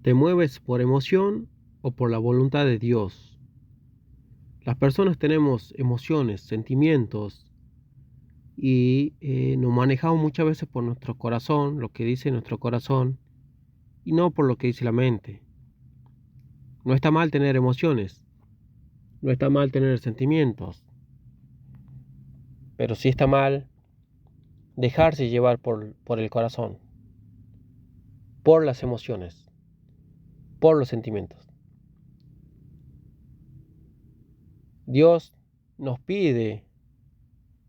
¿Te mueves por emoción o por la voluntad de Dios? Las personas tenemos emociones, sentimientos y nos manejamos muchas veces por nuestro corazón, lo que dice nuestro corazón, y no por lo que dice la mente. No está mal tener emociones, no está mal tener sentimientos, pero sí está mal dejarse llevar por el corazón, por las emociones, por los sentimientos. Dios nos pide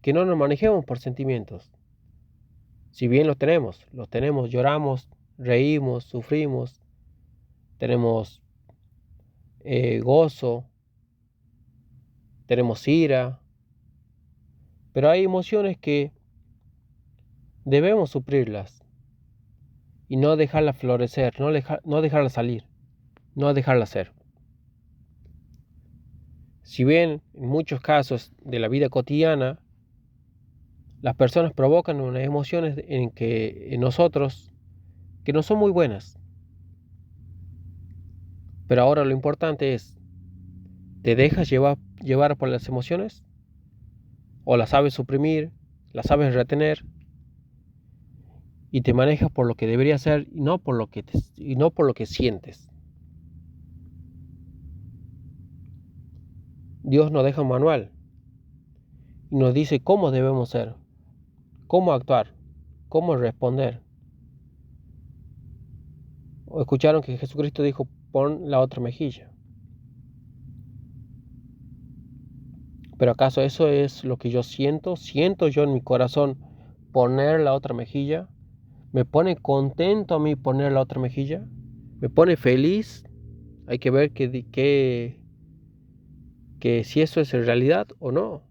que no nos manejemos por sentimientos. Si bien los tenemos, lloramos, reímos, sufrimos, tenemos gozo, tenemos ira, pero hay emociones que debemos suplirlas y no dejarlas florecer, no dejarlas salir, no dejarlas ser. Si bien en muchos casos de la vida cotidiana las personas provocan unas emociones en nosotros que no son muy buenas, pero ahora lo importante es, ¿te dejas llevar por las emociones? ¿O las sabes suprimir, las sabes retener y te manejas por lo que debería ser y no por lo que sientes? Dios nos deja un manual y nos dice cómo debemos ser, cómo actuar, cómo responder. ¿O escucharon que Jesucristo dijo, pon la otra mejilla? ¿Pero acaso eso es lo que yo siento? ¿Siento yo en mi corazón poner la otra mejilla? ¿Me pone contento a mí poner la otra mejilla? ¿Me pone feliz? Hay que ver que si eso es en realidad o no.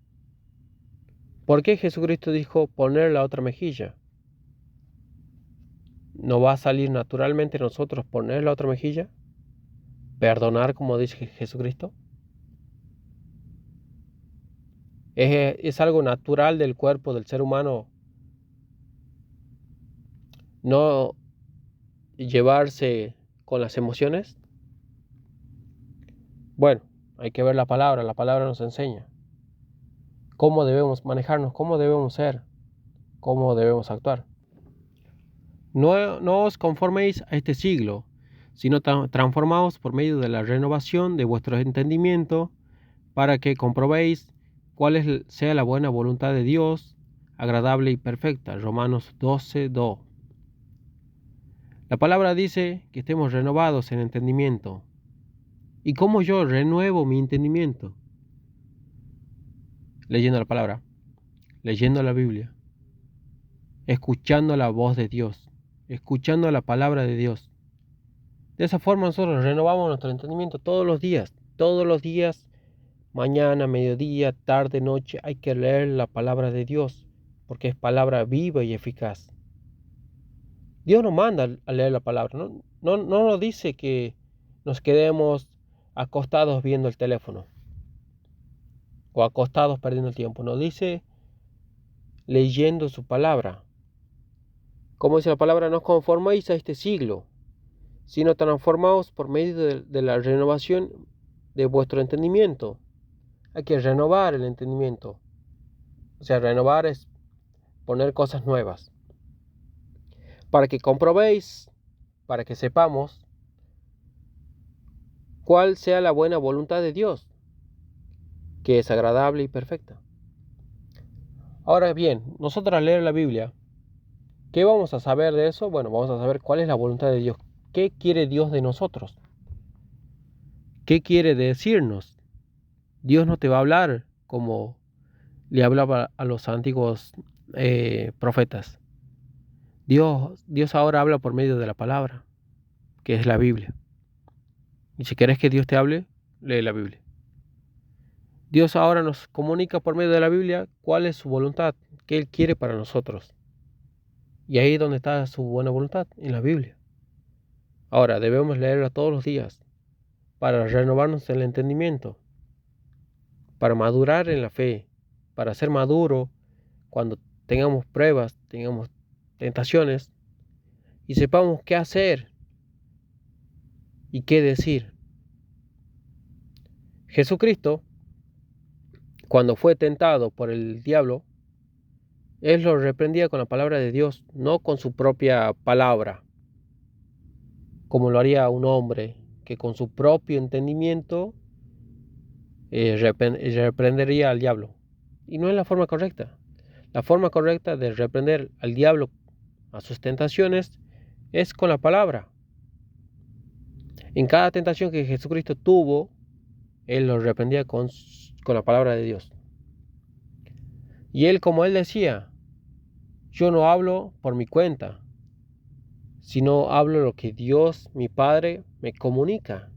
¿Por qué Jesucristo dijo poner la otra mejilla? ¿No va a salir naturalmente nosotros poner la otra mejilla? ¿Perdonar como dice Jesucristo? ¿Es algo natural del cuerpo del ser humano no llevarse con las emociones? Bueno, hay que ver la palabra nos enseña cómo debemos manejarnos, cómo debemos ser, cómo debemos actuar. No os conforméis a este siglo, sino transformaos por medio de la renovación de vuestro entendimiento, para que comprobéis cuál sea la buena voluntad de Dios, agradable y perfecta. Romanos 12:2. La palabra dice que estemos renovados en entendimiento. ¿Y cómo yo renuevo mi entendimiento? Leyendo la palabra, leyendo la Biblia, escuchando la voz de Dios, escuchando la palabra de Dios. De esa forma nosotros renovamos nuestro entendimiento todos los días, mañana, mediodía, tarde, noche, hay que leer la palabra de Dios, porque es palabra viva y eficaz. Dios nos manda a leer la palabra, no nos dice que nos quedemos acostados viendo el teléfono o acostados perdiendo el tiempo, nos dice leyendo su palabra. Como dice la palabra, no os conforméis a este siglo, sino transformaos por medio de la renovación de vuestro entendimiento. Hay que renovar el entendimiento. O sea, renovar es poner cosas nuevas. Para que comprobéis, para que sepamos cuál sea la buena voluntad de Dios, que es agradable y perfecta. Ahora bien, nosotros al leer la Biblia, ¿qué vamos a saber de eso? Bueno, vamos a saber cuál es la voluntad de Dios. ¿Qué quiere Dios de nosotros? ¿Qué quiere decirnos? Dios no te va a hablar como le hablaba a los antiguos profetas. Dios ahora habla por medio de la palabra, que es la Biblia. Y si querés que Dios te hable, lee la Biblia. Dios ahora nos comunica por medio de la Biblia cuál es su voluntad, qué Él quiere para nosotros. Y ahí es donde está su buena voluntad, en la Biblia. Ahora, debemos leerla todos los días para renovarnos el entendimiento, para madurar en la fe, para ser maduro cuando tengamos pruebas, tengamos tentaciones y sepamos qué hacer y qué decir. Jesucristo, cuando fue tentado por el diablo, él lo reprendía con la palabra de Dios, no con su propia palabra, como lo haría un hombre que con su propio entendimiento reprendería al diablo. Y no es la forma correcta. La forma correcta de reprender al diablo a sus tentaciones es con la palabra. En cada tentación que Jesucristo tuvo, él lo reprendía con la palabra de Dios. Y él, como él decía, yo no hablo por mi cuenta, sino hablo lo que Dios, mi Padre, me comunica.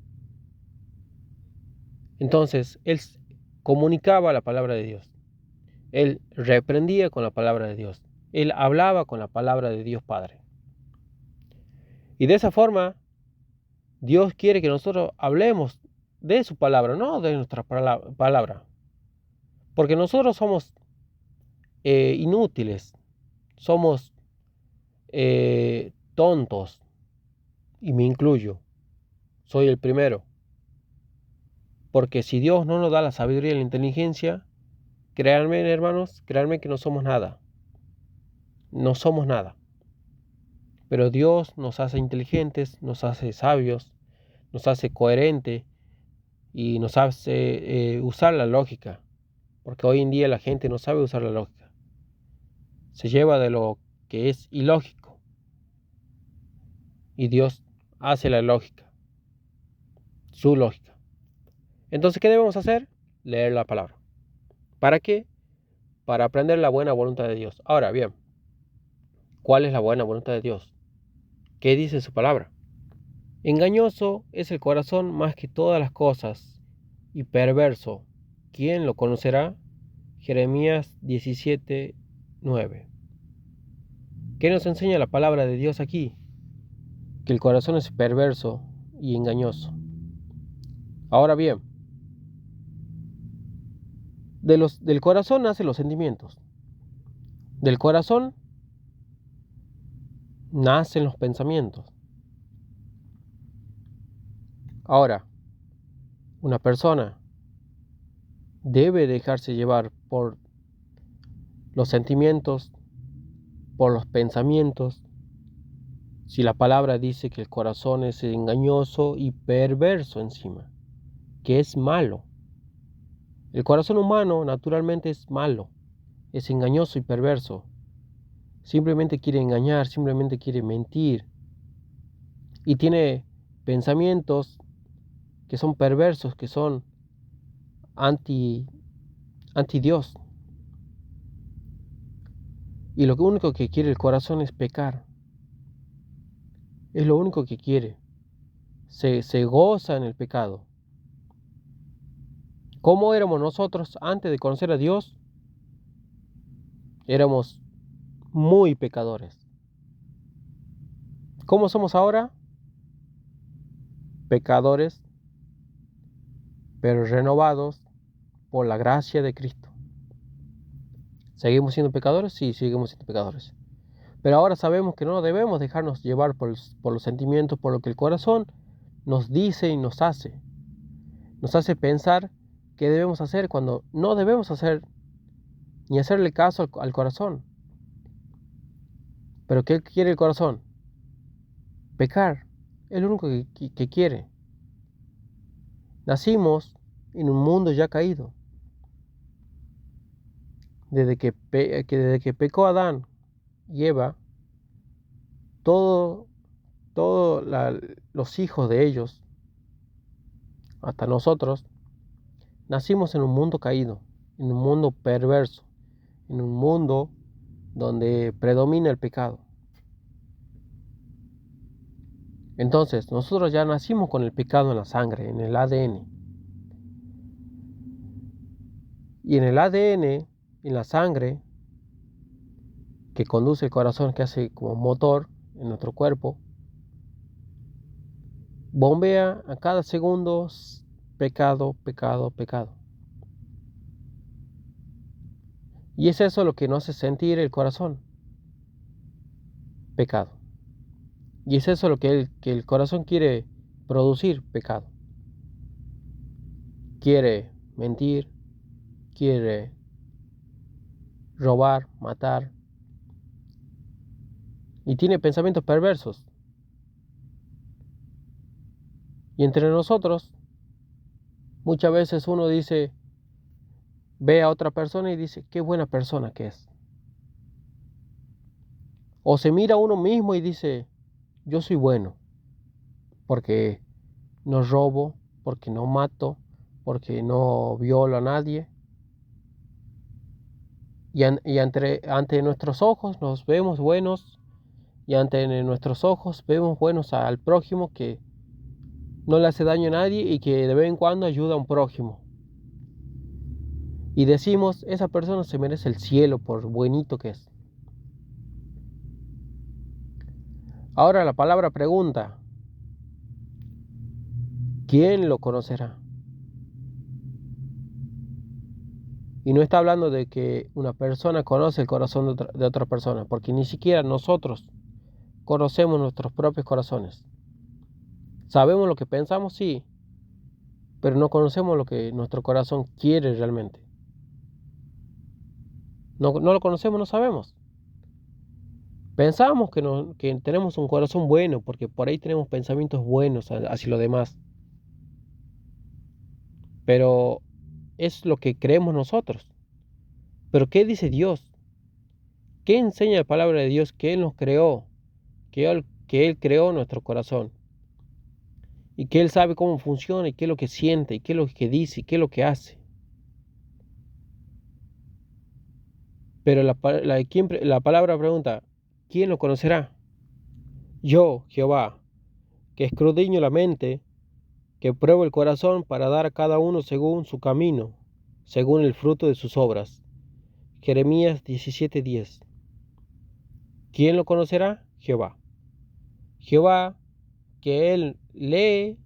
Entonces, él comunicaba la palabra de Dios. Él reprendía con la palabra de Dios. Él hablaba con la palabra de Dios Padre. Y de esa forma, Dios quiere que nosotros hablemos de su palabra, no de nuestra palabra. Porque nosotros somos inútiles, somos tontos, y me incluyo, soy el primero. Porque si Dios no nos da la sabiduría y la inteligencia, créanme, hermanos, créanme que no somos nada. No somos nada. Pero Dios nos hace inteligentes, nos hace sabios, nos hace coherentes y nos hace usar la lógica. Porque hoy en día la gente no sabe usar la lógica. Se lleva de lo que es ilógico. Y Dios hace la lógica. Su lógica. Entonces, ¿qué debemos hacer? Leer la palabra. ¿Para qué? Para aprender la buena voluntad de Dios. Ahora bien, ¿cuál es la buena voluntad de Dios? ¿Qué dice su palabra? Engañoso es el corazón más que todas las cosas, y perverso, ¿quién lo conocerá? Jeremías 17:9. ¿Qué nos enseña la palabra de Dios aquí? Que el corazón es perverso y engañoso. Ahora bien, del corazón nacen los sentimientos. Del corazón nacen los pensamientos. Ahora, una persona debe dejarse llevar por los sentimientos, por los pensamientos. Si la palabra dice que el corazón es engañoso y perverso encima, que es malo. El corazón humano naturalmente es malo, es engañoso y perverso. Simplemente quiere engañar, simplemente quiere mentir. Y tiene pensamientos que son perversos, que son anti Dios. Y lo único que quiere el corazón es pecar. Es lo único que quiere. Se goza en el pecado. ¿Cómo éramos nosotros antes de conocer a Dios? Éramos muy pecadores. ¿Cómo somos ahora? Pecadores, pero renovados por la gracia de Cristo. ¿Seguimos siendo pecadores? Sí, seguimos siendo pecadores. Pero ahora sabemos que no debemos dejarnos llevar por los sentimientos, por lo que el corazón nos dice y nos hace. Nos hace pensar qué debemos hacer cuando no debemos hacer ni hacerle caso al corazón. ¿Pero qué quiere el corazón? Pecar. Es lo único que quiere. Nacimos en un mundo ya caído. Desde que pecó Adán y Eva, todos los hijos de ellos, hasta nosotros, nacimos en un mundo caído, en un mundo perverso, en un mundo donde predomina el pecado. Entonces, nosotros ya nacimos con el pecado en la sangre, en el ADN. Y en el ADN, en la sangre, que conduce el corazón, que hace como motor en nuestro cuerpo, bombea a cada segundo pecado, pecado, pecado. Y es eso lo que nos hace sentir el corazón. Pecado. Y es eso lo que el corazón quiere producir pecado. Quiere mentir, quiere robar, matar, y tiene pensamientos perversos. Y entre nosotros, muchas veces uno ve a otra persona y dice, qué buena persona que es. O se mira a uno mismo y dice, yo soy bueno, porque no robo, porque no mato, porque no violo a nadie. Y ante nuestros ojos nos vemos buenos, y ante nuestros ojos vemos buenos al prójimo, que no le hace daño a nadie y que de vez en cuando ayuda a un prójimo. Y decimos, esa persona se merece el cielo por buenito que es. Ahora la palabra pregunta, ¿quién lo conocerá? Y no está hablando de que una persona conoce el corazón de otra persona, porque ni siquiera nosotros conocemos nuestros propios corazones. Sabemos lo que pensamos, sí, pero no conocemos lo que nuestro corazón quiere realmente. No lo conocemos, no sabemos. Pensamos que tenemos un corazón bueno, porque por ahí tenemos pensamientos buenos hacia los demás. Pero es lo que creemos nosotros. Pero ¿qué dice Dios? ¿Qué enseña la palabra de Dios? Que Él nos creó, que Él creó nuestro corazón, y que Él sabe cómo funciona, y qué es lo que siente, y qué es lo que dice, y qué es lo que hace. Pero la palabra pregunta, ¿quién lo conocerá? Yo, Jehová, que escudriño la mente, que pruebo el corazón para dar a cada uno según su camino, según el fruto de sus obras. Jeremías 17:10. ¿Quién lo conocerá? Jehová. Jehová, que Él lee,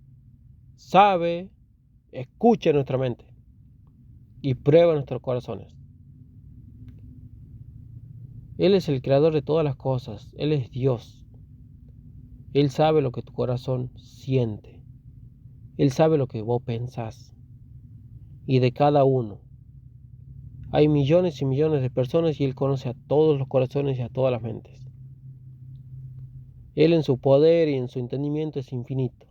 sabe, escucha nuestra mente y prueba nuestros corazones. Él es el creador de todas las cosas. Él es Dios. Él sabe lo que tu corazón siente. Él sabe lo que vos pensás. Y de cada uno. Hay millones y millones de personas y Él conoce a todos los corazones y a todas las mentes. Él en su poder y en su entendimiento es infinito.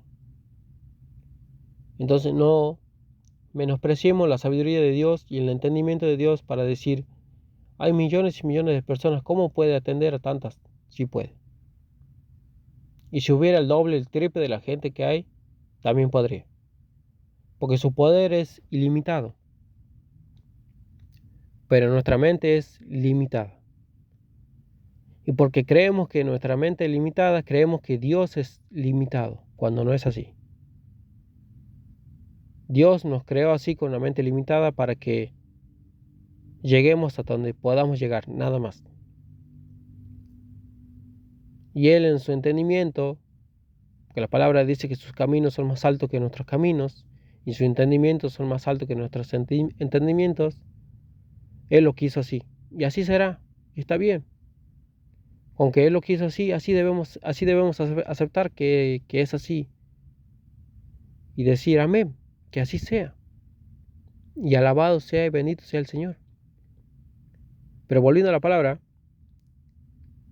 Entonces no menospreciemos la sabiduría de Dios y el entendimiento de Dios para decir, hay millones y millones de personas, ¿cómo puede atender a tantas? Sí puede. Y si hubiera el doble, el triple de la gente que hay, también podría. Porque su poder es ilimitado. Pero nuestra mente es limitada. Y porque creemos que nuestra mente es limitada, creemos que Dios es limitado, cuando no es así. Dios nos creó así con una mente limitada para que lleguemos hasta donde podamos llegar, nada más. Y Él en su entendimiento, que la palabra dice que sus caminos son más altos que nuestros caminos, y sus entendimientos son más altos que nuestros entendimientos, Él lo quiso así. Y así será, y está bien. Aunque Él lo quiso así, así debemos aceptar que es así. Y decir amén, que así sea. Y alabado sea y bendito sea el Señor. Pero volviendo a la palabra,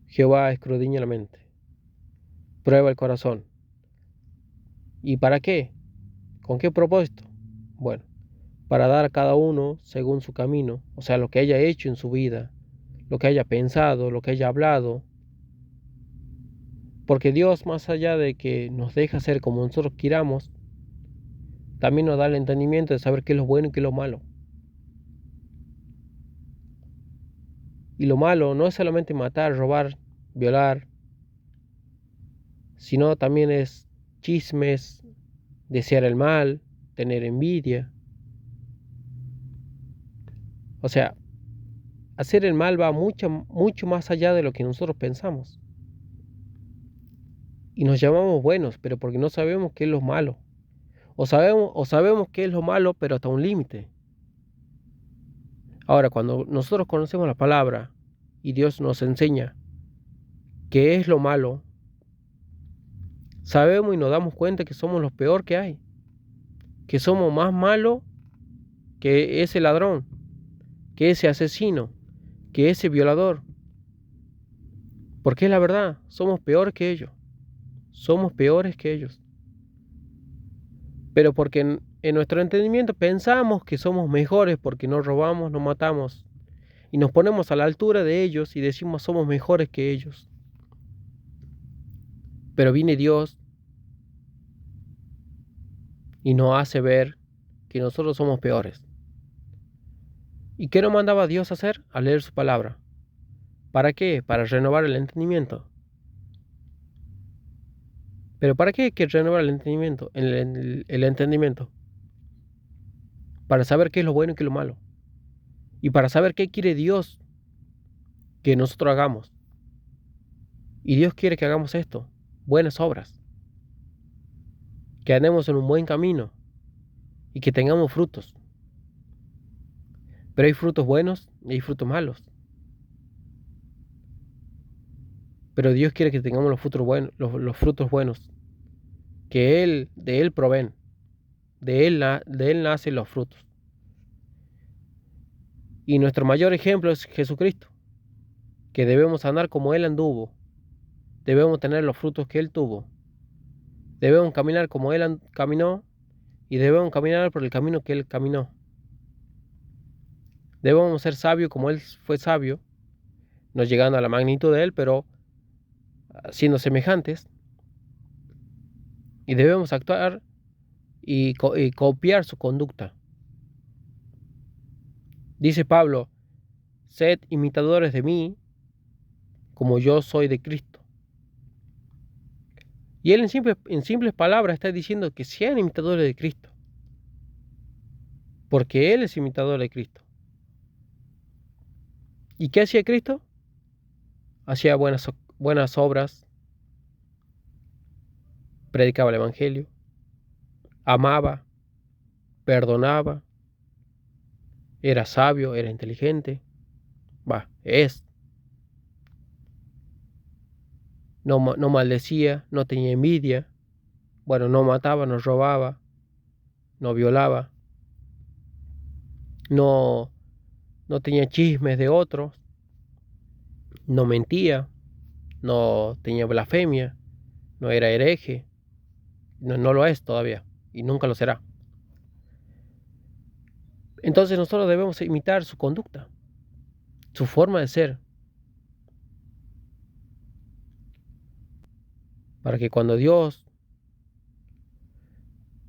Jehová escudriña la mente, prueba el corazón. ¿Y para qué? ¿Con qué propósito? Bueno, para dar a cada uno según su camino, o sea, lo que haya hecho en su vida, lo que haya pensado, lo que haya hablado. Porque Dios, más allá de que nos deja hacer como nosotros queramos, también nos da el entendimiento de saber qué es lo bueno y qué es lo malo. Y lo malo no es solamente matar, robar, violar, sino también es chismes, desear el mal, tener envidia. O sea, hacer el mal va mucho más allá de lo que nosotros pensamos. Y nos llamamos buenos, pero porque no sabemos qué es lo malo. O sabemos qué es lo malo, pero hasta un límite. Ahora, cuando nosotros conocemos la palabra y Dios nos enseña qué es lo malo, sabemos y nos damos cuenta que somos lo peor que hay, que somos más malos que ese ladrón, que ese asesino, que ese violador. Porque es la verdad, somos peores que ellos, somos peores que ellos. Pero porque en nuestro entendimiento pensamos que somos mejores porque no robamos, no matamos, y nos ponemos a la altura de ellos y decimos somos mejores que ellos. Pero viene Dios y nos hace ver que nosotros somos peores. ¿Y qué nos mandaba Dios a hacer? A leer su palabra. ¿Para qué? Para renovar el entendimiento. ¿Pero para qué hay que renovar el entendimiento? El entendimiento. Para saber qué es lo bueno y qué es lo malo. Y para saber qué quiere Dios que nosotros hagamos. Y Dios quiere que hagamos esto. Buenas obras. Que andemos en un buen camino. Y que tengamos frutos. Pero hay frutos buenos y hay frutos malos. Pero Dios quiere que tengamos los frutos buenos. Que de Él proveen. De Él nacen los frutos. Y nuestro mayor ejemplo es Jesucristo. Que debemos andar como Él anduvo. Debemos tener los frutos que Él tuvo. Debemos caminar como Él caminó. Y debemos caminar por el camino que Él caminó. Debemos ser sabios como Él fue sabio. No llegando a la magnitud de Él, pero siendo semejantes. Y debemos actuar y copiar su conducta. Dice Pablo, sed imitadores de mí, como yo soy de Cristo. Y él en simples palabras está diciendo que sean imitadores de Cristo. Porque Él es imitador de Cristo. ¿Y qué hacía Cristo? Hacía buenas obras, predicaba el Evangelio, amaba, perdonaba, era sabio, era inteligente, es. No maldecía, no tenía envidia, no mataba, no robaba, no violaba, no tenía chismes de otros, no mentía, no tenía blasfemia, no era hereje, no lo es todavía y nunca lo será. Entonces nosotros debemos imitar su conducta, su forma de ser, para que cuando Dios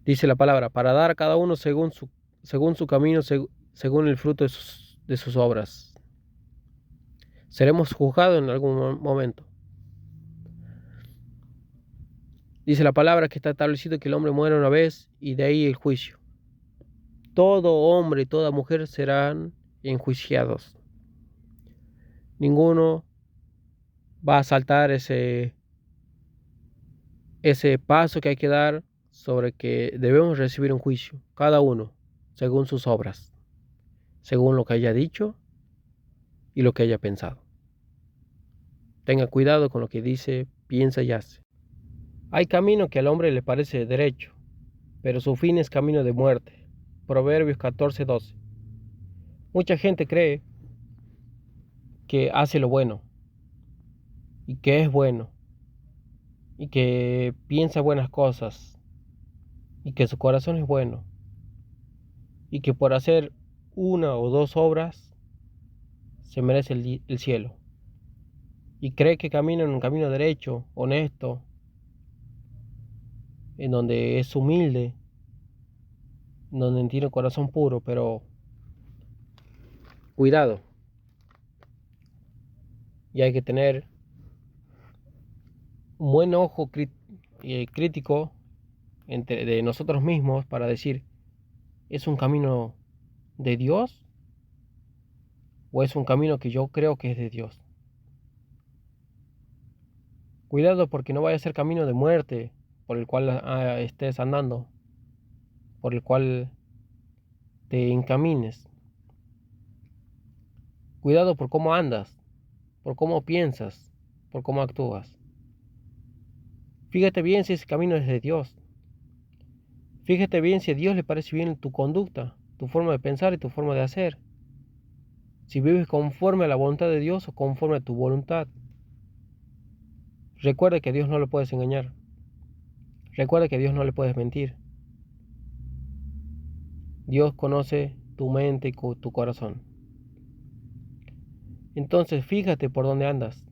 dice la palabra, para dar a cada uno según su camino, según el fruto de sus obras, seremos juzgados en algún momento. Dice la palabra que está establecido que el hombre muere una vez y de ahí el juicio. Todo hombre y toda mujer serán enjuiciados. Ninguno va a saltar ese paso que hay que dar sobre que debemos recibir un juicio, cada uno, según sus obras, según lo que haya dicho y lo que haya pensado. Tenga cuidado con lo que dice, piensa y hace. Hay camino que al hombre le parece derecho, pero su fin es camino de muerte. Proverbios 14:12. Mucha gente cree que hace lo bueno y que es bueno y que piensa buenas cosas y que su corazón es bueno y que por hacer una o dos obras se merece el cielo y cree que camina en un camino derecho, honesto, en donde es humilde, en donde tiene un corazón puro, pero cuidado, y hay que tener un buen ojo crítico de nosotros mismos para decir, ¿es un camino de Dios o es un camino que yo creo que es de Dios? Cuidado porque no vaya a ser camino de muerte por el cual estés andando, por el cual te encamines. Cuidado por cómo andas, por cómo piensas, por cómo actúas. Fíjate bien si ese camino es de Dios. Fíjate bien si a Dios le parece bien tu conducta, tu forma de pensar y tu forma de hacer. Si vives conforme a la voluntad de Dios o conforme a tu voluntad. Recuerda que a Dios no lo puedes engañar. Recuerda que a Dios no le puedes mentir. Dios conoce tu mente y tu corazón. Entonces fíjate por dónde andas.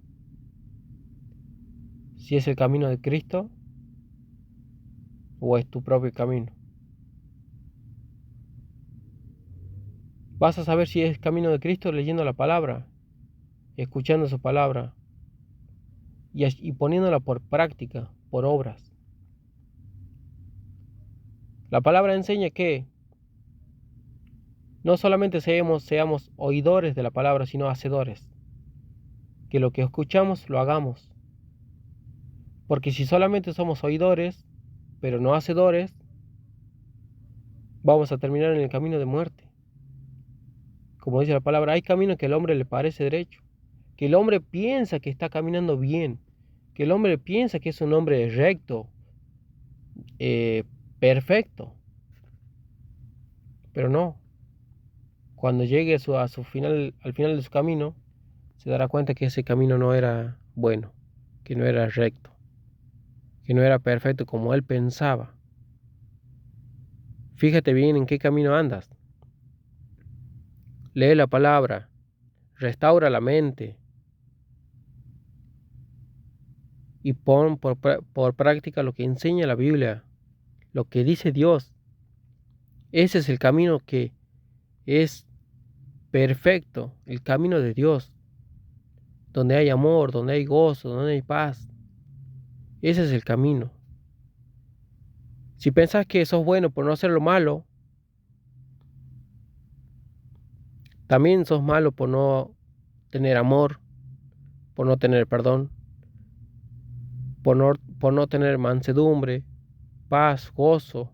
Si es el camino de Cristo o es tu propio camino. Vas a saber si es el camino de Cristo leyendo la palabra, escuchando su palabra y poniéndola por práctica, por obras. La palabra enseña que no solamente seamos oidores de la palabra, sino hacedores. Que lo que escuchamos lo hagamos. Porque si solamente somos oidores, pero no hacedores, vamos a terminar en el camino de muerte. Como dice la palabra, hay caminos que al hombre le parece derecho, que el hombre piensa que está caminando bien, que el hombre piensa que es un hombre recto, perfecto, pero no. Cuando llegue a su final, al final de su camino, se dará cuenta que ese camino no era bueno, que no era recto, que no era perfecto como él pensaba. Fíjate bien en qué camino andas. Lee la palabra, restaura la mente y pon por práctica lo que enseña la Biblia, lo que dice Dios. Ese es el camino que es perfecto, el camino de Dios, donde hay amor, donde hay gozo, donde hay paz. Ese es el camino. Si pensás que sos bueno por no hacer lo malo, también sos malo por no tener amor, por no tener perdón, por no tener mansedumbre, paz, gozo.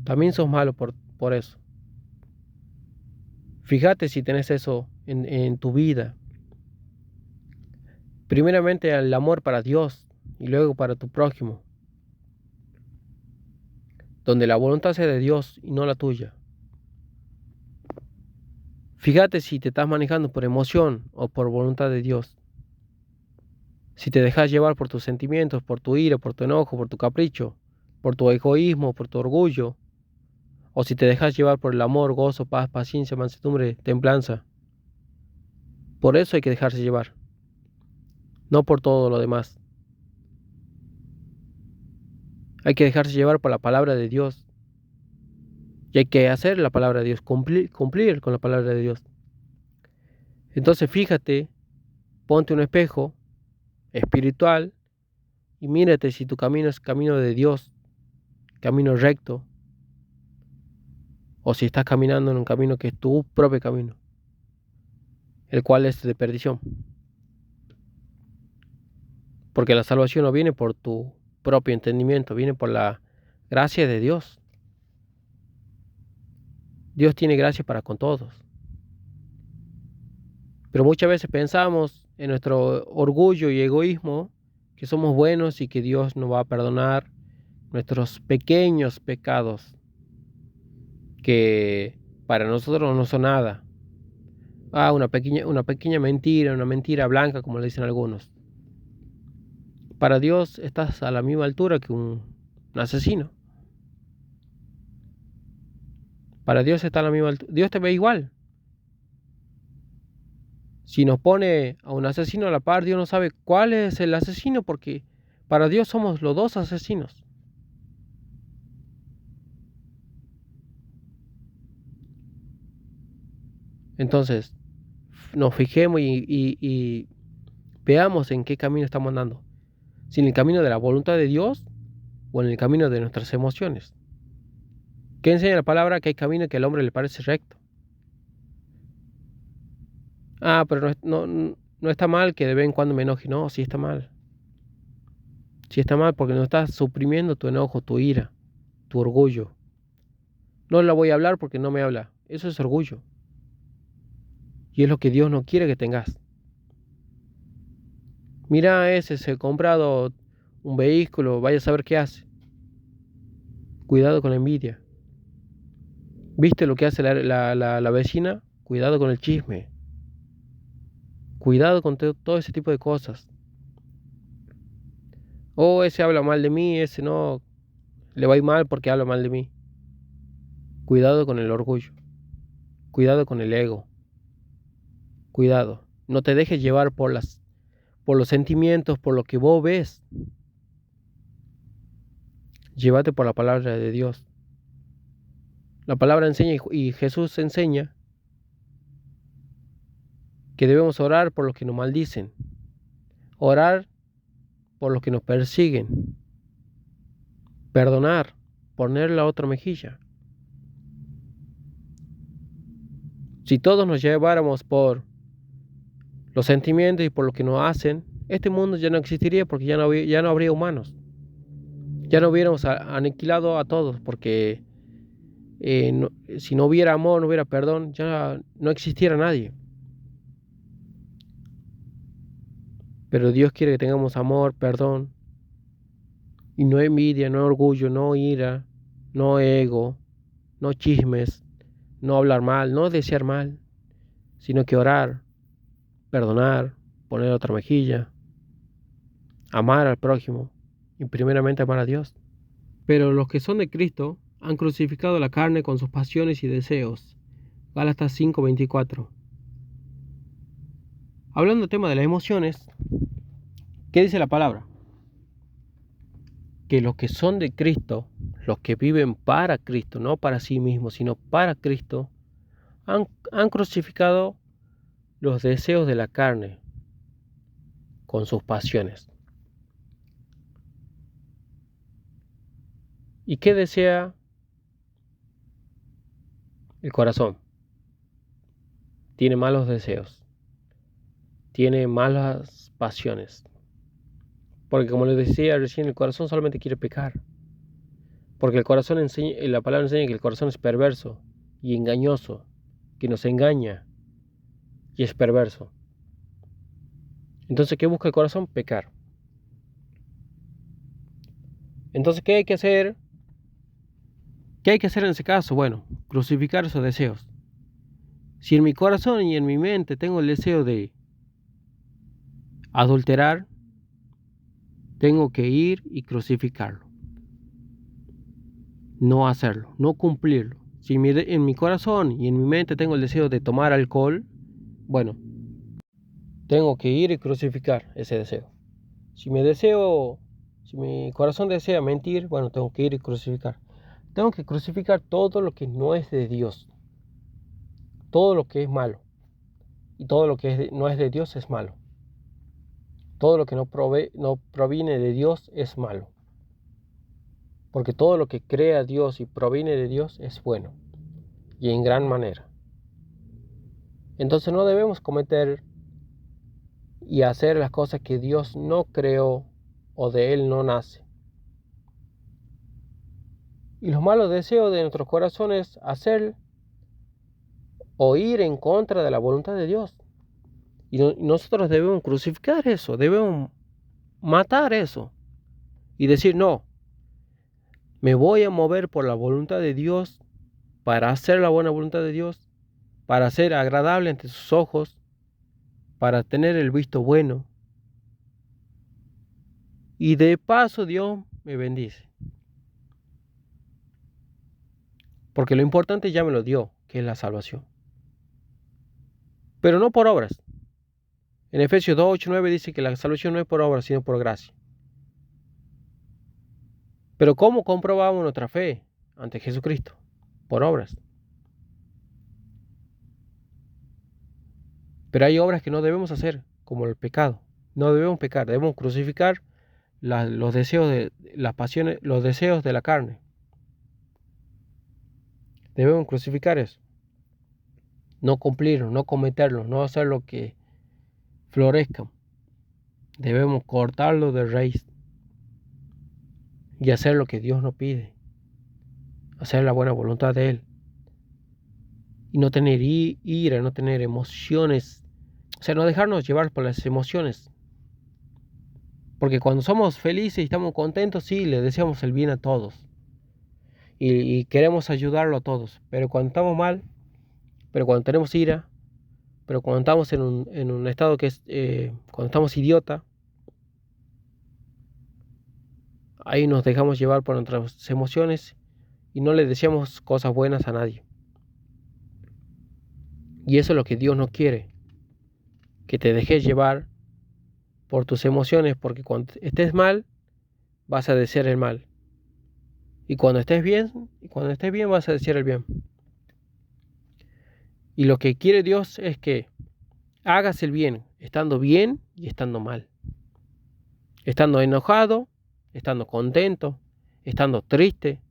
También sos malo por eso. Fíjate si tenés eso en tu vida. Primeramente el amor para Dios y luego para tu prójimo. Donde la voluntad sea de Dios y no la tuya. Fíjate si te estás manejando por emoción o por voluntad de Dios. Si te dejas llevar por tus sentimientos, por tu ira, por tu enojo, por tu capricho, por tu egoísmo, por tu orgullo, o si te dejas llevar por el amor, gozo, paz, paciencia, mansedumbre, templanza. Por eso hay que dejarse llevar, no por todo lo demás. Hay que dejarse llevar por la palabra de Dios. Y hay que hacer la palabra de Dios, cumplir con la palabra de Dios. Entonces fíjate, ponte un espejo espiritual y mírate si tu camino es camino de Dios, camino recto, o si estás caminando en un camino que es tu propio camino, el cual es de perdición. Porque la salvación no viene por tu propio entendimiento, viene por la gracia de Dios. Dios tiene gracia para con todos. Pero muchas veces pensamos en nuestro orgullo y egoísmo que somos buenos y que Dios nos va a perdonar nuestros pequeños pecados, que para nosotros no son nada. Una pequeña mentira, una mentira blanca, como le dicen algunos. Para Dios estás a la misma altura que un asesino. Para Dios está a la misma altura. Dios te ve igual. Si nos pone a un asesino a la par, Dios no sabe cuál es el asesino, porque para Dios somos los dos asesinos. Entonces, nos fijemos y veamos en qué camino estamos andando. Si en el camino de la voluntad de Dios o en el camino de nuestras emociones. ¿Qué enseña la palabra? Que hay camino que al hombre le parece recto. Pero no está mal que de vez en cuando me enoje. No, sí está mal. Sí está mal porque no estás suprimiendo tu enojo, tu ira, tu orgullo. No la voy a hablar porque no me habla. Eso es orgullo. Y es lo que Dios no quiere que tengas. Mira, ese se ha comprado un vehículo, vaya a saber qué hace. Cuidado con la envidia. ¿Viste lo que hace la vecina? Cuidado con el chisme. Cuidado con todo ese tipo de cosas. Oh, ese habla mal de mí, ese no, le va a ir mal porque habla mal de mí. Cuidado con el orgullo. Cuidado con el ego. Cuidado. No te dejes llevar por los sentimientos, por lo que vos ves. Llévate por la palabra de Dios. La palabra enseña y Jesús enseña que debemos orar por los que nos maldicen. Orar por los que nos persiguen. Perdonar. Poner la otra mejilla. Si todos nos lleváramos por los sentimientos y por lo que nos hacen, este mundo ya no existiría porque ya no habría humanos. Ya no hubiéramos aniquilado a todos porque si no hubiera amor, no hubiera perdón, ya no existiera nadie. Pero Dios quiere que tengamos amor, perdón, y no envidia, no orgullo, no ira, no ego, no chismes, no hablar mal, no desear mal, sino que orar, perdonar, poner otra mejilla, amar al prójimo y primeramente amar a Dios. Pero los que son de Cristo han crucificado la carne con sus pasiones y deseos. Gálatas 5:24. Hablando del tema de las emociones, ¿qué dice la palabra? Que los que son de Cristo, los que viven para Cristo, no para sí mismos, sino para Cristo, han crucificado los deseos de la carne con sus pasiones. ¿Y qué desea el corazón? Tiene malos deseos, tiene malas pasiones. Porque como les decía recién, el corazón solamente quiere pecar. Porque el corazón enseña, la palabra enseña que el corazón es perverso y engañoso, que nos engaña y es perverso. Entonces, ¿qué busca el corazón? Pecar. Entonces, ¿qué hay que hacer? ¿Qué hay que hacer en ese caso? Bueno, crucificar esos deseos. Si en mi corazón y en mi mente tengo el deseo de adulterar, tengo que ir y crucificarlo. No hacerlo, no cumplirlo. Si en mi corazón y en mi mente tengo el deseo de tomar alcohol, bueno, tengo que ir y crucificar ese deseo. Si mi corazón desea mentir, bueno, tengo que ir y crucificar. Tengo que crucificar todo lo que no es de Dios. Todo lo que es malo. Y todo lo que no es de Dios es malo. Todo lo que no proviene de Dios es malo. Porque todo lo que crea Dios y proviene de Dios es bueno. Y en gran manera. Entonces no debemos cometer y hacer las cosas que Dios no creó o de Él no nace. Y los malos deseos de nuestros corazones hacer o ir en contra de la voluntad de Dios. Y nosotros debemos crucificar eso, debemos matar eso y decir, no, me voy a mover por la voluntad de Dios para hacer la buena voluntad de Dios, para ser agradable ante sus ojos, para tener el visto bueno. Y de paso Dios me bendice. Porque lo importante ya me lo dio, que es la salvación. Pero no por obras. En Efesios 2:8-9 dice que la salvación no es por obras, sino por gracia. Pero ¿cómo comprobamos nuestra fe ante Jesucristo? Por obras. Pero hay obras que no debemos hacer, como el pecado. No debemos pecar, debemos crucificar los deseos de las pasiones, los deseos de la carne. Debemos crucificar eso. No cumplirlo, no cometerlo, no hacer lo que florezca. Debemos cortarlo de raíz y hacer lo que Dios nos pide. Hacer la buena voluntad de Él. Y no tener ira, no tener emociones. O sea, no dejarnos llevar por las emociones. Porque cuando somos felices y estamos contentos, sí, le deseamos el bien a todos. Y queremos ayudarlo a todos. Pero cuando estamos mal, pero cuando tenemos ira, pero cuando estamos en un estado que es, cuando estamos idiota, ahí nos dejamos llevar por nuestras emociones y no le deseamos cosas buenas a nadie. Y eso es lo que Dios no quiere, que te dejes llevar por tus emociones, porque cuando estés mal, vas a desear el mal. Y cuando estés bien, vas a desear el bien. Y lo que quiere Dios es que hagas el bien y estando mal. Estando enojado, estando contento, estando triste,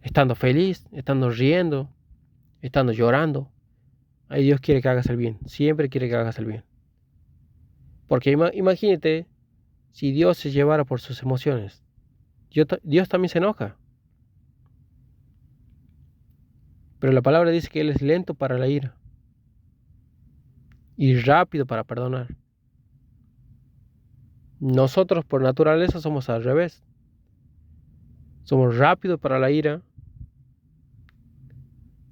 estando feliz, estando riendo, estando llorando. Ahí Dios quiere que hagas el bien. Siempre quiere que hagas el bien. Porque imagínate si Dios se llevara por sus emociones. Dios también se enoja. Pero la palabra dice que Él es lento para la ira y rápido para perdonar. Nosotros por naturaleza somos al revés. Somos rápidos para la ira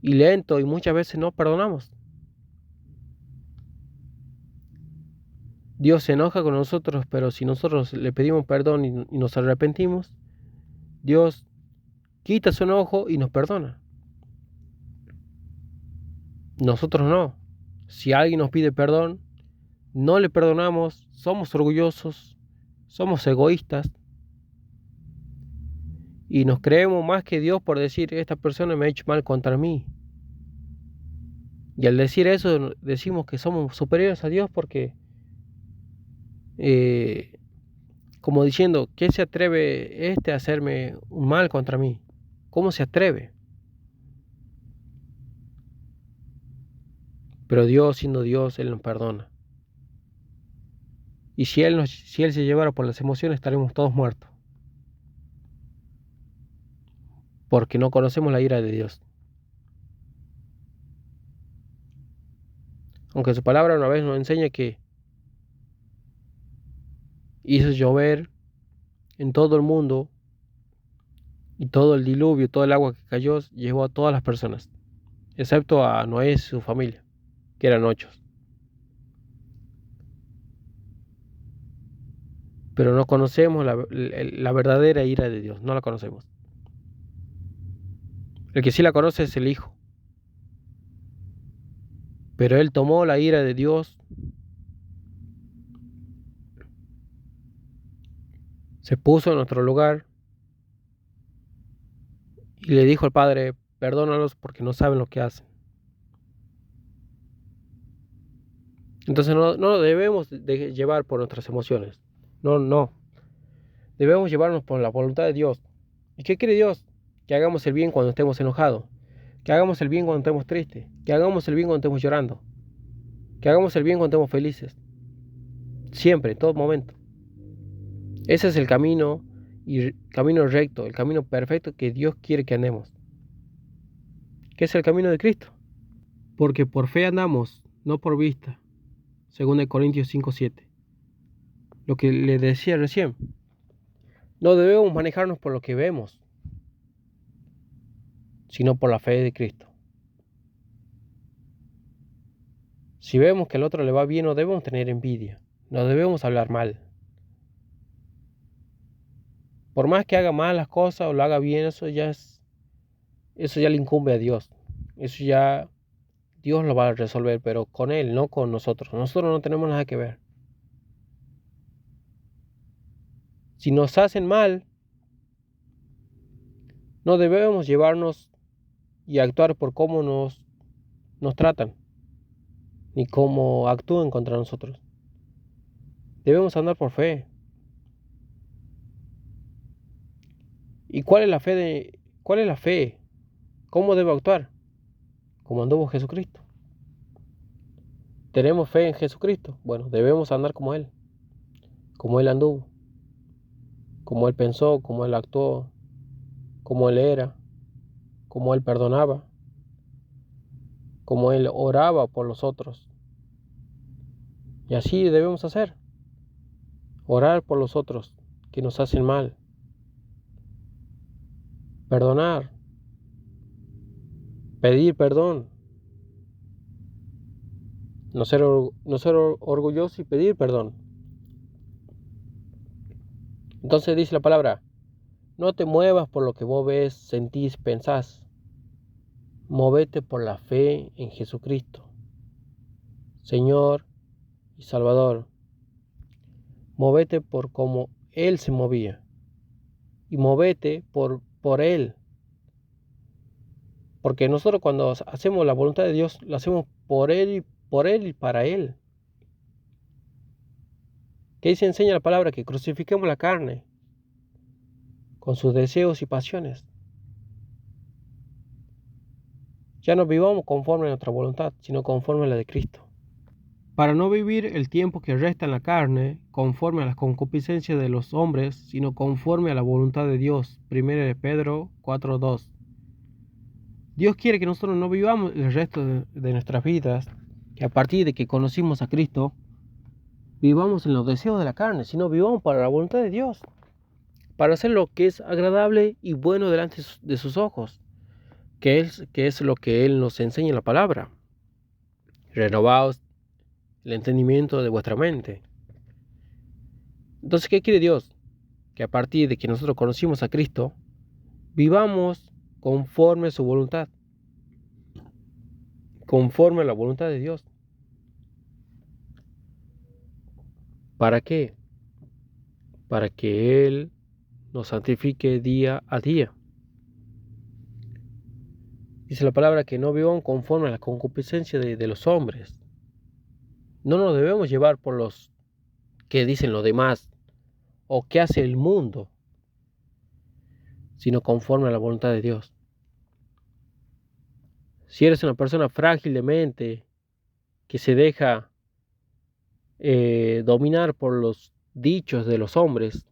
y lento y muchas veces no perdonamos. Dios se enoja con nosotros, pero si nosotros le pedimos perdón y nos arrepentimos, Dios quita su enojo y nos perdona. Nosotros no. Si alguien nos pide perdón, no le perdonamos, somos orgullosos, somos egoístas y nos creemos más que Dios por decir, esta persona me ha hecho mal contra mí. Y al decir eso decimos que somos superiores a Dios porque, como diciendo, ¿qué se atreve a hacerme un mal contra mí? ¿Cómo se atreve? Pero Dios, siendo Dios, Él nos perdona. Y si Él se llevara por las emociones, estaremos todos muertos. Porque no conocemos la ira de Dios. Aunque su palabra una vez nos enseña que hizo llover en todo el mundo y todo el diluvio, todo el agua que cayó, llevó a todas las personas, excepto a Noé y su familia, que eran 8. Pero no conocemos la verdadera ira de Dios, no la conocemos. El que sí la conoce es el Hijo. Pero Él tomó la ira de Dios, se puso en nuestro lugar y le dijo al Padre, perdónalos porque no saben lo que hacen. Entonces no debemos de llevar por nuestras emociones. No. Debemos llevarnos por la voluntad de Dios. ¿Y qué quiere Dios? Que hagamos el bien cuando estemos enojados. Que hagamos el bien cuando estemos tristes. Que hagamos el bien cuando estemos llorando. Que hagamos el bien cuando estemos felices. Siempre, en todo momento. Ese es el camino, y camino recto, el camino perfecto que Dios quiere que andemos. Que es el camino de Cristo. Porque por fe andamos, no por vista. Según Corintios 5:7. Lo que le decía recién. No debemos manejarnos por lo que vemos, sino por la fe de Cristo. Si vemos que al otro le va bien, no debemos tener envidia, no debemos hablar mal. Por más que haga mal las cosas o lo haga bien, eso ya le incumbe a Dios. Eso ya Dios lo va a resolver, pero con Él, no con nosotros. Nosotros no tenemos nada que ver. Si nos hacen mal, no debemos llevarnos y actuar por cómo nos tratan, ni cómo actúan contra nosotros. Debemos andar por fe. ¿Y cuál es la fe cuál es la fe? ¿Cómo debo actuar? Como anduvo Jesucristo. ¿Tenemos fe en Jesucristo? Bueno, debemos andar como Él anduvo, como Él pensó, como Él actuó, como Él era, como Él perdonaba, como Él oraba por los otros. Y así debemos hacer. orar por los otros que nos hacen mal, perdonar, pedir perdón, no ser orgulloso y pedir perdón. Entonces dice la palabra, no te muevas por lo que vos ves, sentís, pensás. Movete por la fe en Jesucristo, Señor y Salvador. Movete por cómo Él se movía. Y movete por Él. Porque nosotros cuando hacemos la voluntad de Dios, la hacemos por Él y para Él. Que ahí se enseña la palabra que crucifiquemos la carne con sus deseos y pasiones. Ya no vivamos conforme a nuestra voluntad, sino conforme a la de Cristo. Para no vivir el tiempo que resta en la carne, conforme a las concupiscencias de los hombres, sino conforme a la voluntad de Dios. 1 de Pedro 4:2. Dios quiere que nosotros no vivamos el resto de nuestras vidas, que a partir de que conocimos a Cristo, vivamos en los deseos de la carne, sino vivamos para la voluntad de Dios, para hacer lo que es agradable y bueno delante de sus ojos, que es lo que Él nos enseña en la palabra. Renovaos el entendimiento de vuestra mente. Entonces, ¿qué quiere Dios? Que a partir de que nosotros conocimos a Cristo, vivamos conforme a su voluntad, conforme a la voluntad de Dios. ¿Para qué? Para que Él nos santifique día a día. Dice la palabra que no vivamos conforme a la concupiscencia de los hombres. No nos debemos llevar por los que dicen los demás o que hace el mundo, sino conforme a la voluntad de Dios. Si eres una persona frágil de mente, que se deja dominar por los dichos de los hombres,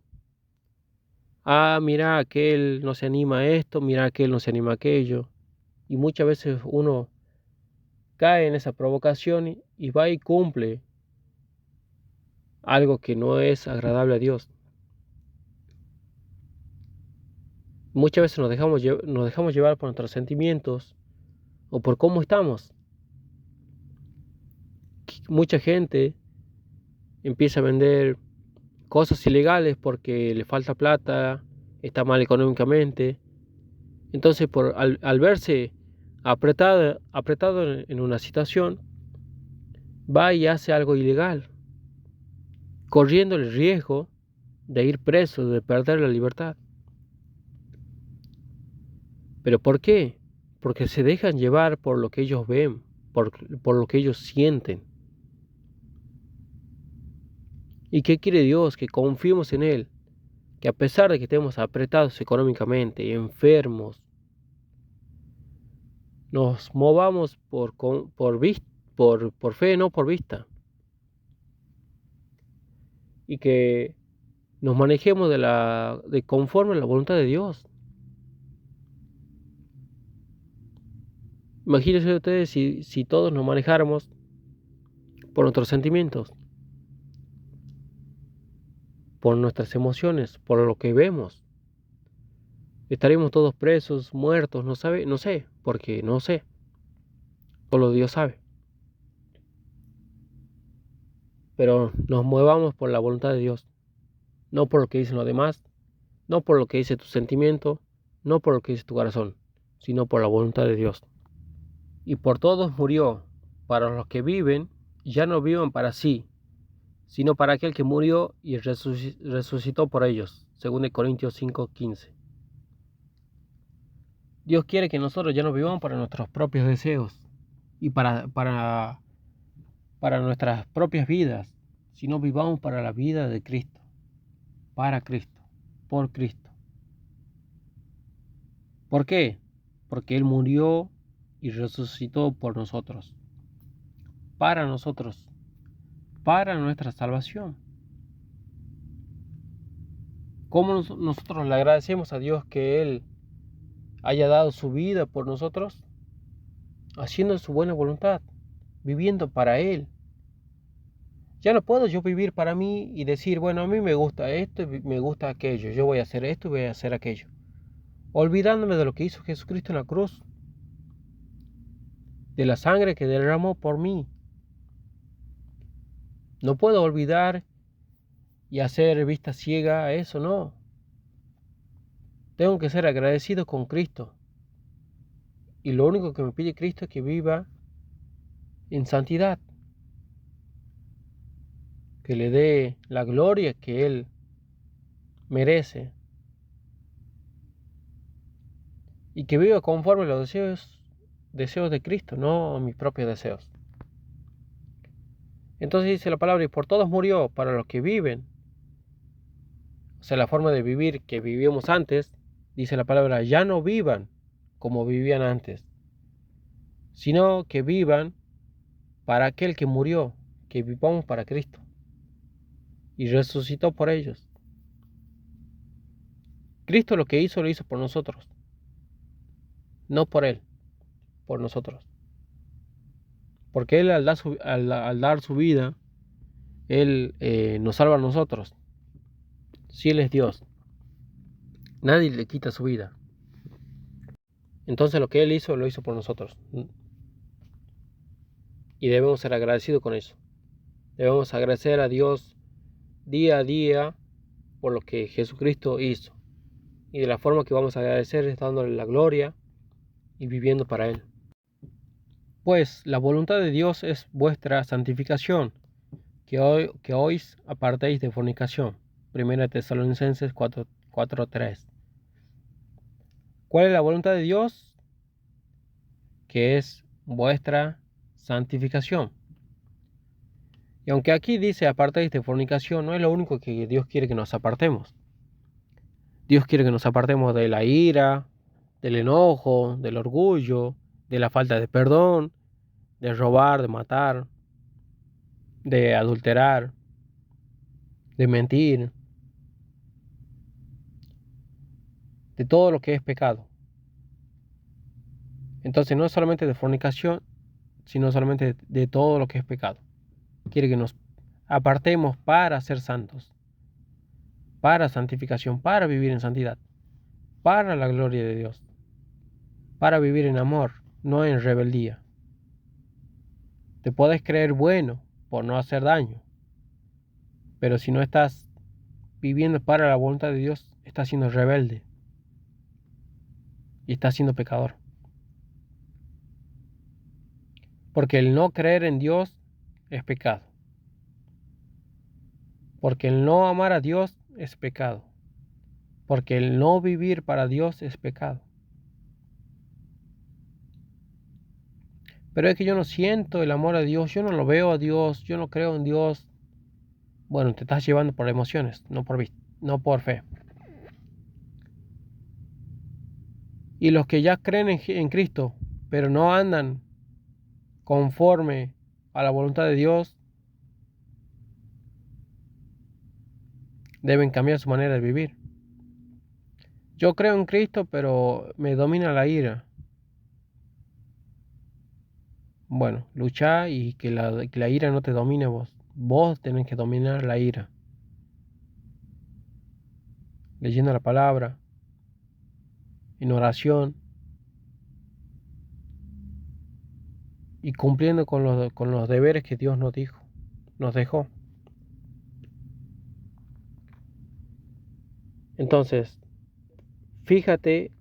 mira, aquel no se anima a esto, mira, aquel no se anima a aquello, y muchas veces uno cae en esa provocación y va y cumple algo que no es agradable a Dios. Muchas veces nos dejamos llevar por nuestros sentimientos o por cómo estamos. Mucha gente empieza a vender cosas ilegales porque le falta plata, está mal económicamente. Entonces, al verse apretado en una situación, va y hace algo ilegal, corriendo el riesgo de ir preso, de perder la libertad. ¿Pero por qué? Porque se dejan llevar por lo que ellos ven, por lo que ellos sienten. ¿Y qué quiere Dios? Que confiemos en Él, que a pesar de que estemos apretados económicamente, enfermos, nos movamos por fe, no por vista. Y que nos manejemos de conforme a la voluntad de Dios. Imagínense ustedes si todos nos manejáramos por nuestros sentimientos, por nuestras emociones, por lo que vemos. Estaríamos todos presos, muertos, no sé, porque no sé. Solo Dios sabe. Pero nos movamos por la voluntad de Dios, no por lo que dicen los demás, no por lo que dice tu sentimiento, no por lo que dice tu corazón, sino por la voluntad de Dios. Y por todos murió, para los que viven, ya no vivan para sí, sino para aquel que murió y resucitó por ellos. 2 Corintios 5:15. Dios quiere que nosotros ya no vivamos para nuestros propios deseos y para nuestras propias vidas, sino vivamos para la vida de Cristo, para Cristo, por Cristo. ¿Por qué? Porque Él murió y resucitó por nosotros, para nuestra salvación. ¿Cómo nosotros le agradecemos a Dios que Él haya dado su vida por nosotros? Haciendo su buena voluntad, viviendo para Él. Ya no puedo yo vivir para mí y decir, bueno, a mí me gusta esto y me gusta aquello, yo voy a hacer esto y voy a hacer aquello, olvidándome de lo que hizo Jesucristo en la cruz, de la sangre que derramó por mí. No puedo olvidar y hacer vista ciega a eso, no. Tengo que ser agradecido con Cristo. Y lo único que me pide Cristo es que viva en santidad, que le dé la gloria que Él merece y que viva conforme a los deseos de Cristo, no a mis propios deseos. Entonces dice la palabra, y por todos murió para los que viven. O sea, la forma de vivir que vivíamos antes, dice la palabra, ya no vivan como vivían antes, sino que vivan para aquel que murió, que vivamos para Cristo y resucitó por ellos. Cristo lo que hizo, lo hizo por nosotros, no por Él, por nosotros. Porque Él al dar su vida, Él nos salva a nosotros. Si Él es Dios, nadie le quita su vida. Entonces lo que Él hizo, lo hizo por nosotros. Y debemos ser agradecidos con eso. Debemos agradecer a Dios día a día por lo que Jesucristo hizo. Y de la forma que vamos a agradecer es dándole la gloria y viviendo para Él. Pues la voluntad de Dios es vuestra santificación, que hoy apartéis de fornicación. 1 Tesalonicenses 4:3. ¿Cuál es la voluntad de Dios? Que es vuestra santificación. Y aunque aquí dice apartéis de fornicación, no es lo único que Dios quiere que nos apartemos. Dios quiere que nos apartemos de la ira, del enojo, del orgullo, de la falta de perdón, de robar, de matar, de adulterar, de mentir, de todo lo que es pecado. Entonces no es solamente de fornicación, sino solamente de todo lo que es pecado. Quiere que nos apartemos para ser santos, para santificación, para vivir en santidad, para la gloria de Dios, para vivir en amor, no en rebeldía. Te puedes creer bueno por no hacer daño, pero si no estás viviendo para la voluntad de Dios, estás siendo rebelde y estás siendo pecador. Porque el no creer en Dios es pecado. Porque el no amar a Dios es pecado. Porque el no vivir para Dios es pecado. Pero es que yo no siento el amor a Dios, yo no lo veo a Dios, yo no creo en Dios. Bueno, te estás llevando por emociones, no por fe. Y los que ya creen en Cristo, pero no andan conforme a la voluntad de Dios, deben cambiar su manera de vivir. Yo creo en Cristo, pero me domina la ira. Bueno, lucha y que la ira no te domine a vos. Vos tenés que dominar la ira. Leyendo la palabra, en oración y cumpliendo con los deberes que Dios nos dejó. Entonces, fíjate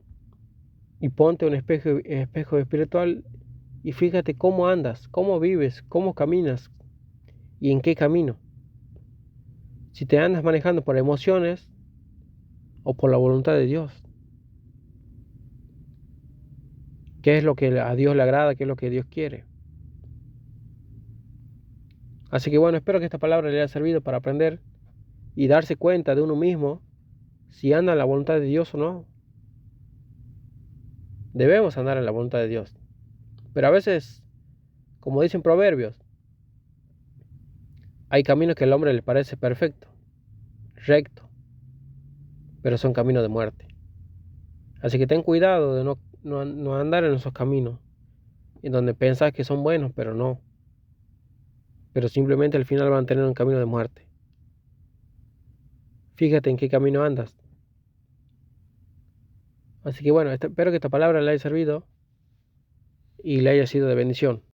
y ponte un espejo espiritual y fíjate cómo andas, cómo vives, cómo caminas y en qué camino. Si te andas manejando por emociones o por la voluntad de Dios. ¿Qué es lo que a Dios le agrada? ¿Qué es lo que Dios quiere? Así que bueno, espero que esta palabra le haya servido para aprender y darse cuenta de uno mismo si anda en la voluntad de Dios o no. Debemos andar en la voluntad de Dios. Pero a veces, como dicen proverbios, hay caminos que al hombre le parece perfecto, recto, pero son caminos de muerte. Así que ten cuidado de no andar en esos caminos, en donde pensás que son buenos, pero no. pero simplemente al final van a tener un camino de muerte. Fíjate en qué camino andas. Así que bueno, espero que esta palabra le haya servido y le haya sido de bendición.